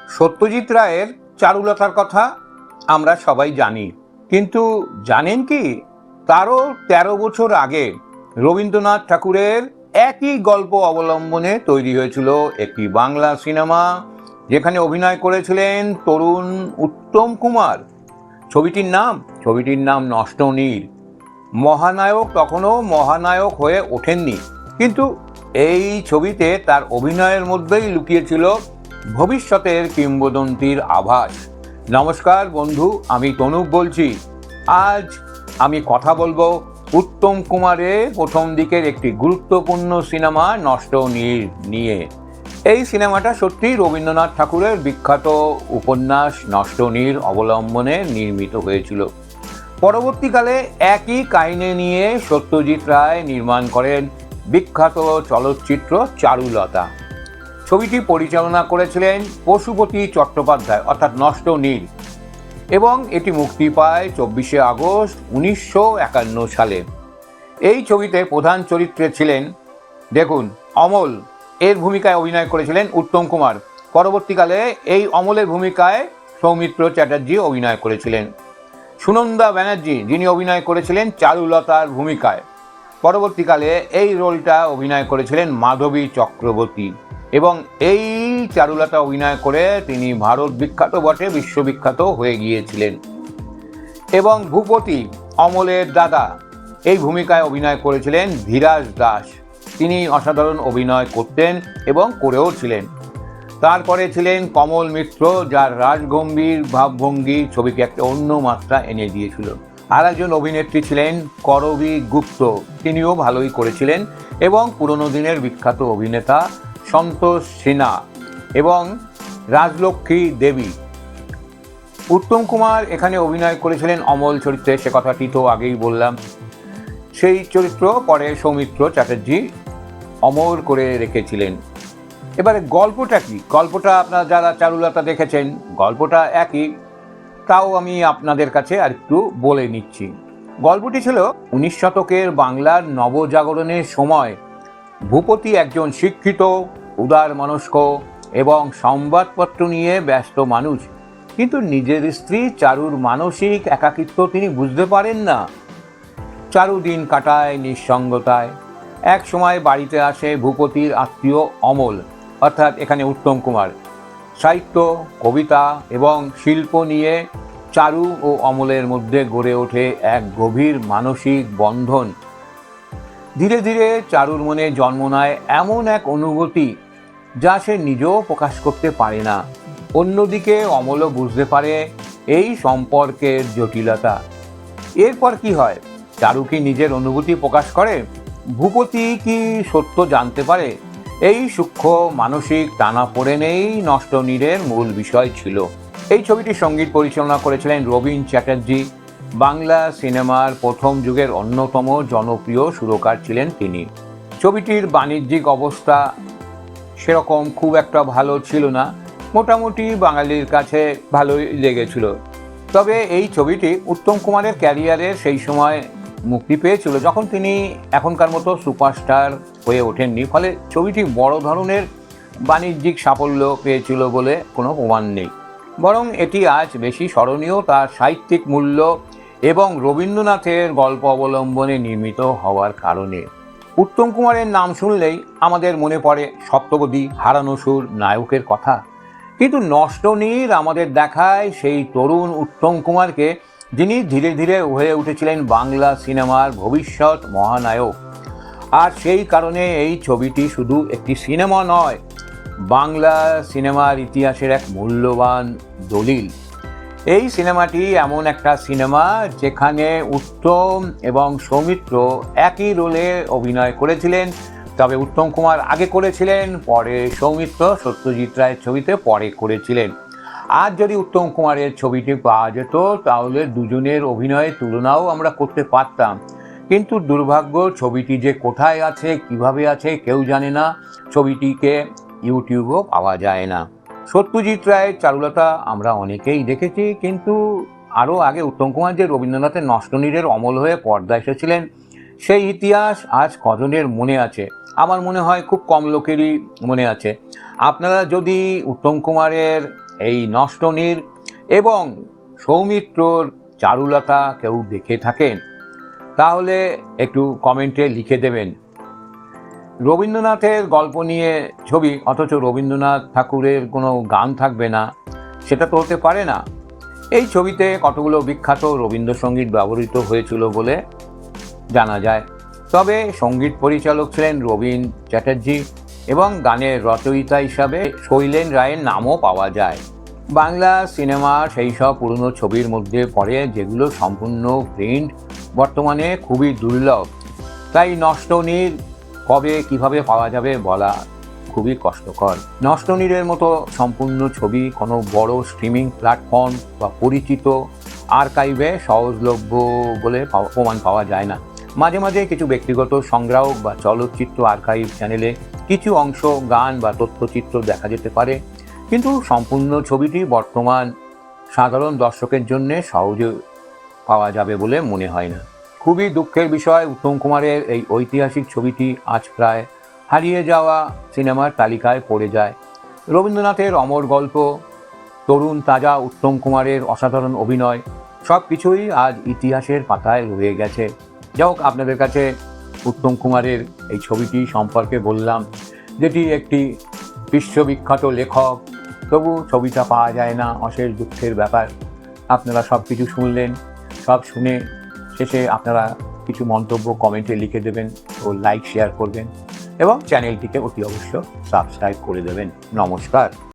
সত্যজিৎ রায়ের চারুলতার কথা আমরা সবাই জানি, কিন্তু জানেন কি তারও ১৩ বছর আগে রবীন্দ্রনাথ ঠাকুরের একই গল্প অবলম্বনে তৈরি হয়েছিল একটি বাংলা সিনেমা, যেখানে অভিনয় করেছিলেন তরুণ উত্তম কুমার। ছবিটির নাম নষ্ট নীর। মহানায়ক তখনও মহানায়ক হয়ে ওঠেননি, কিন্তু এই ছবিতে তার অভিনয়ের মধ্যেই লুকিয়েছিল ভবিষ্যতের কিংবদন্তির আভাস। নমস্কার বন্ধু, আমি তনুপ বলছি। আজ আমি কথা বলবো উত্তম কুমারের প্রথম দিকের একটি গুরুত্বপূর্ণ সিনেমা নষ্ট নীর নিয়ে। এই সিনেমাটা সত্যিই রবীন্দ্রনাথ ঠাকুরের বিখ্যাত উপন্যাস নষ্ট নীর অবলম্বনে নির্মিত হয়েছিল। পরবর্তীকালে একই কাহিনী নিয়ে সত্যজিৎ রায় নির্মাণ করেন বিখ্যাত চলচ্চিত্র চারুলতা। ছবিটি পরিচালনা করেছিলেন পশুপতি চট্টোপাধ্যায়, অর্থাৎ নষ্ট নীর, এবং এটি মুক্তি পায় ২৪শে আগস্ট ১৯৫১ সালে। এই ছবিতে প্রধান চরিত্রে ছিলেন, দেখুন, অমল। এর ভূমিকায় অভিনয় করেছিলেন উত্তম কুমার। পরবর্তীকালে এই অমলের ভূমিকায় সৌমিত্র চ্যাটার্জি অভিনয় করেছিলেন। সুনন্দা ব্যানার্জি, যিনি অভিনয় করেছিলেন চারুলতার ভূমিকায়, পরবর্তীকালে এই রোলটা অভিনয় করেছিলেন মাধবী চক্রবর্তী। এবং এই চারুলতা অভিনয় করে তিনি ভারত বিখ্যাত বটে, বিশ্ববিখ্যাত হয়ে গিয়েছিলেন। এবং ভূপতি, অমলের দাদা, এই ভূমিকায় অভিনয় করেছিলেন ধীরাজ দাস। তিনি অসাধারণ অভিনয় করতেন এবং করেও ছিলেন। তারপরে ছিলেন কমল মিত্র, যার রাজগম্ভীর ভাবভঙ্গি ছবিকে একটা অন্য মাত্রা এনে দিয়েছিল। আর একজন অভিনেত্রী ছিলেন করবী গুপ্ত, তিনিও ভালোই করেছিলেন। এবং পুরনো দিনের বিখ্যাত অভিনেতা সন্তোষ সিনহা এবং রাজলক্ষ্মী দেবী। উত্তম কুমার এখানে অভিনয় করেছিলেন অমল চরিত্রে, সে কথাটি তো আগেই বললাম। সেই চরিত্র পরে সৌমিত্র চ্যাটার্জি অমর করে রেখেছিলেন। এবারে গল্পটা কি? গল্পটা আপনারা যারা চারুলতা দেখেছেন, গল্পটা একই, তাও আমি আপনাদের কাছে আর একটু বলে নিচ্ছি। গল্পটি ছিল ১৯ শতকের বাংলার নবজাগরণের সময়। ভূপতি একজন শিক্ষিত, উদার মনস্ক এবং সংবাদপত্র নিয়ে ব্যস্ত মানুষ, কিন্তু নিজের স্ত্রী চারুর মানসিক একাকিত্ব তিনি বুঝতে পারেন না। চারু দিন কাটায় নিঃসঙ্গতায়। এক সময় বাড়িতে আসে ভূপতির আত্মীয় অমল, অর্থাৎ এখানে উত্তম কুমার। সাহিত্য, কবিতা এবং শিল্প নিয়ে চারু ও অমলের মধ্যে গড়ে ওঠে এক গভীর মানসিক বন্ধন। ধীরে ধীরে চারুর মনে জন্ম নেয় এমন এক অনুভূতি যা সে নিজেও প্রকাশ করতে পারে না। অন্যদিকে অমলও বুঝতে পারে এই সম্পর্কের জটিলতা। এরপর কি হয়? চারু কি নিজের অনুভূতি প্রকাশ করে? ভূপতি কি সত্য জানতে পারে? এই সূক্ষ্ম মানসিক টানাপোড়েনেই নষ্ট নীরের মূল বিষয় ছিল। এই ছবিটির সঙ্গীত পরিচালনা করেছিলেন রবীন চ্যাটার্জি। বাংলা সিনেমার প্রথম যুগের অন্যতম জনপ্রিয় সুরকার ছিলেন তিনি। ছবিটির বাণিজ্যিক অবস্থা সেরকম খুব একটা ভালো ছিল না, মোটামুটি বাঙালির কাছে ভালোই লেগেছিল। তবে এই ছবিটি উত্তম কুমারের ক্যারিয়ারের সেই সময় মুক্তি পেয়েছিল যখন তিনি এখনকার মতো সুপারস্টার হয়ে ওঠেননি, ফলে ছবিটি বড় ধরনের বাণিজ্যিক সাফল্য পেয়েছিল বলে কোনো প্রমাণ নেই। বরং এটি আজ বেশি স্মরণীয় তার সাহিত্যিক মূল্য এবং রবীন্দ্রনাথের গল্প অবলম্বনে নির্মিত হওয়ার কারণে। উত্তম কুমারের নাম শুনলেই আমাদের মনে পড়ে সপ্তপদী, হারানো সুর, নায়কের কথা। কিন্তু নষ্ট নীর আমাদের দেখায় সেই তরুণ উত্তম কুমারকে, যিনি ধীরে ধীরে হয়ে উঠেছিলেন বাংলা সিনেমার ভবিষ্যৎ মহানায়ক। আর সেই কারণে এই ছবিটি শুধু একটি সিনেমা নয়, বাংলা সিনেমার ইতিহাসের এক মূল্যবান দলিল। এই সিনেমাটি এমন একটা সিনেমা যেখানে উত্তম এবং সৌমিত্র একই রোলে অভিনয় করেছিলেন। তবে উত্তম কুমার আগে করেছিলেন, পরে সৌমিত্র সত্যজিৎ রায়ের ছবিতে পরে করেছিলেন। আর যদি উত্তম কুমারের ছবিটি পাওয়া যেত তাহলে দুজনের অভিনয়ের তুলনাও আমরা করতে পারতাম। কিন্তু দুর্ভাগ্য, ছবিটি যে কোথায় আছে, কিভাবে আছে কেউ জানে না। ছবিটিকে ইউটিউবেও পাওয়া যায় না। সত্যজিৎ রায়ের চারুলতা আমরা অনেকেই দেখেছি, কিন্তু আরও আগে উত্তম কুমার যে রবীন্দ্রনাথের নষ্ট নীরের অমল হয়ে পর্দায় এসেছিলেন, সেই ইতিহাস আজ কজনের মনে আছে? আমার মনে হয় খুব কম লোকেরই মনে আছে। আপনারা যদি উত্তম কুমারের এই নষ্টনীড় এবং সৌমিত্রর চারুলতা কেউ দেখে থাকেন তাহলে একটু কমেন্টে লিখে দেবেন। রবীন্দ্রনাথের গল্প নিয়ে ছবি, অথচ রবীন্দ্রনাথ ঠাকুরের কোনো গান থাকবে না, সেটা তো হতে পারে না। এই ছবিতে কতগুলো বিখ্যাত রবীন্দ্রসঙ্গীত ব্যবহৃত হয়েছিল বলে জানা যায়। তবে সঙ্গীত পরিচালক ছিলেন রবীন চ্যাটার্জি এবং গানের রচয়িতা হিসাবে শৈলেন রায়ের নামও পাওয়া যায়। বাংলা সিনেমার সেই সব পুরনো ছবির মধ্যে পড়ে যেগুলো সম্পূর্ণ প্রিন্ট বর্তমানে খুবই দুর্লভ। তাই নষ্টনীড় কবে কিভাবে পাওয়া যাবে বলা খুবই কষ্টকর। নষ্টনীড়ের মতো সম্পূর্ণ ছবি কোনো বড় স্ট্রিমিং প্ল্যাটফর্ম বা পরিচিত আর্কাইভে সহজলভ্য বলে প্রমাণ পাওয়া যায় না। মাঝে মাঝে কিছু ব্যক্তিগত সংগ্রাহক বা চলচ্চিত্র আর্কাইভ চ্যানেলে কিছু অংশ, গান বা তথ্যচিত্র দেখা যেতে পারে, কিন্তু সম্পূর্ণ ছবিটি বর্তমান সাধারণ দর্শকের জন্য সহজে পাওয়া যাবে বলে মনে হয় না। খুবই দুঃখের বিষয়, উত্তম কুমারের এই ঐতিহাসিক ছবিটি আজ প্রায় হারিয়ে যাওয়া সিনেমার তালিকায় পড়ে যায়। রবীন্দ্রনাথের অমর গল্প, তরুণ তাজা উত্তম কুমারের অসাধারণ অভিনয়, সব কিছুই আজ ইতিহাসের পাতায় রয়ে গেছে। যাই হোক, আপনাদের কাছে উত্তম কুমারের এই ছবিটি সম্পর্কে বললাম, যেটি একটি বিশ্ববিখ্যাত লেখক, তবু ছবিটা পাওয়া যায় না, অশেষ দুঃখের ব্যাপার। আপনারা সব কিছু শুনলেন, সব শুনে শেষে আপনারা কিছু মন্তব্য কমেন্টে লিখে দেবেন ও লাইক শেয়ার করবেন এবং চ্যানেলটিকে অতি অবশ্য সাবস্ক্রাইব করে দেবেন। নমস্কার।